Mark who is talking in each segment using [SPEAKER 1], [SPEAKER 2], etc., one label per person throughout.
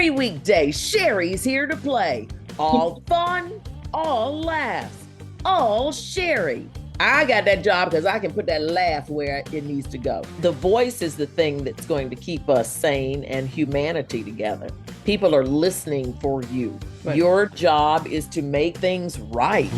[SPEAKER 1] Every weekday, Sherry's here to play. All fun, all laughs, all Sherry. I got that job because I can put that laugh where it needs to go. The voice is the thing that's going to keep us sane and humanity together. People are listening for you. Right. Your job is to make things right.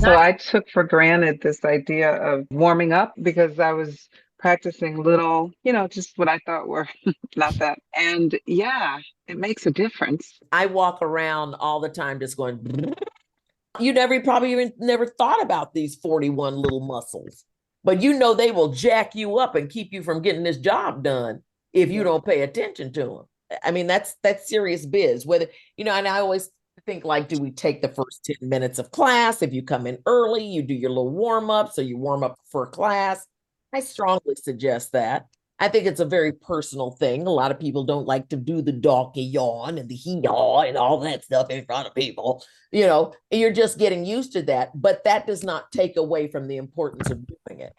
[SPEAKER 2] So I took for granted this idea of warming up because I was practicing little, just what I thought were not that. And yeah, it makes a difference.
[SPEAKER 1] I walk around all the time just going, you probably even never thought about these 41 little muscles, but they will jack you up and keep you from getting this job done if you don't pay attention to them. I mean, that's serious biz. Whether, and I always think, like, do we take the first 10 minutes of class? If you come in early, you do your little warm up. So you warm up for class. I strongly suggest that. I think it's a very personal thing. A lot of people don't like to do the donkey yawn and the hee-haw and all that stuff in front of people. You're just getting used to that. But that does not take away from the importance of doing it.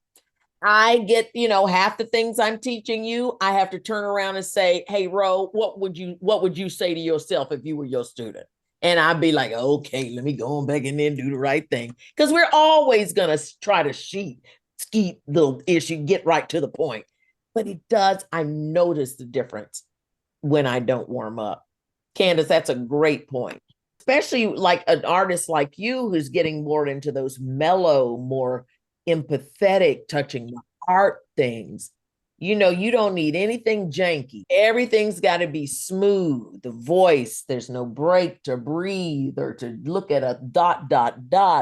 [SPEAKER 1] I get, half the things I'm teaching you, I have to turn around and say, hey, Ro, what would you say to yourself if you were your student? And I'd be like, okay, let me go on back in there and do the right thing. Because we're always going to try to skeet the issue, get right to the point. But it does, I notice the difference when I don't warm up. Candace, that's a great point. Especially like an artist like you who's getting more into those mellow, more empathetic, touching the heart things. You don't need anything janky. Everything's got to be smooth. The voice, there's no break to breathe or to look at a ...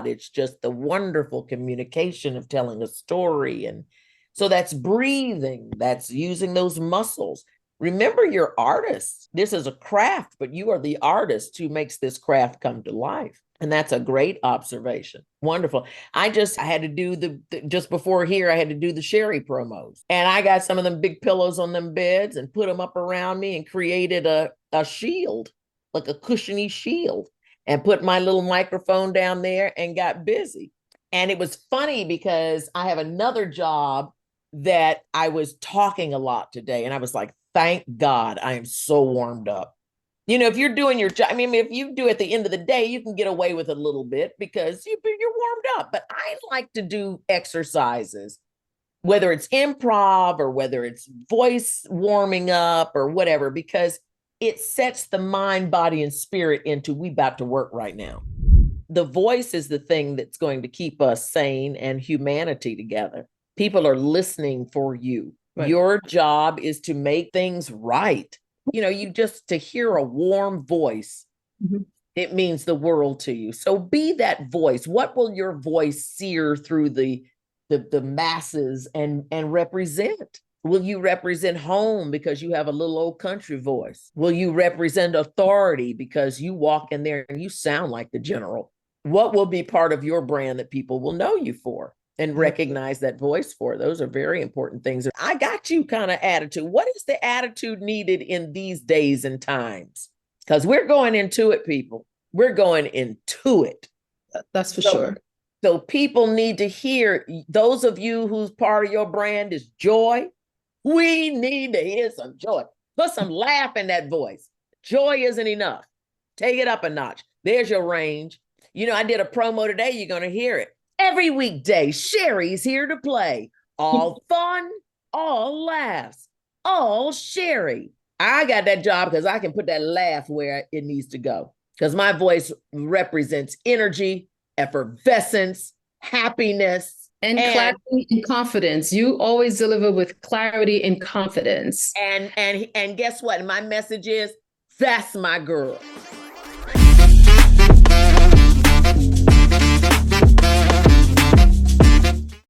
[SPEAKER 1] It's just the wonderful communication of telling a story. And so that's breathing. That's using those muscles. Remember, you're artists. This is a craft, but you are the artist who makes this craft come to life. And that's a great observation. Wonderful. I had to do just before here, I had to do the Sherry promos. And I got some of them big pillows on them beds and put them up around me and created a shield, like a cushiony shield, and put my little microphone down there and got busy. And it was funny because I have another job that I was talking a lot today. And I was like, thank God I am so warmed up. If you're doing your job, if you do at the end of the day, you can get away with a little bit because you're warmed up. But I like to do exercises, whether it's improv or whether it's voice warming up or whatever, because it sets the mind, body, and spirit into we about to work right now. The voice is the thing that's going to keep us sane and humanity together. People are listening for you. Right. Your job is to make things right. To hear a warm voice, It means the world to you. So be that voice. What will your voice sear through the masses and represent? Will you represent home because you have a little old country voice? Will you represent authority because you walk in there and you sound like the general? What will be part of your brand that people will know you for and recognize that voice for? Those are very important things. I got you kind of attitude. What is the attitude needed in these days and times? Because we're going into it, people. We're going into it.
[SPEAKER 3] That's for sure.
[SPEAKER 1] So people need to hear, those of you whose part of your brand is joy, we need to hear some joy. Put some laugh in that voice. Joy isn't enough. Take it up a notch. There's your range. I did a promo today. You're going to hear it. Every weekday, Sherry's here to play. All fun, all laughs, all Sherry. I got that job because I can put that laugh where it needs to go. Because my voice represents energy, effervescence, happiness.
[SPEAKER 3] And clarity and confidence. You always deliver with clarity and confidence.
[SPEAKER 1] And guess what? My message is, that's my girl.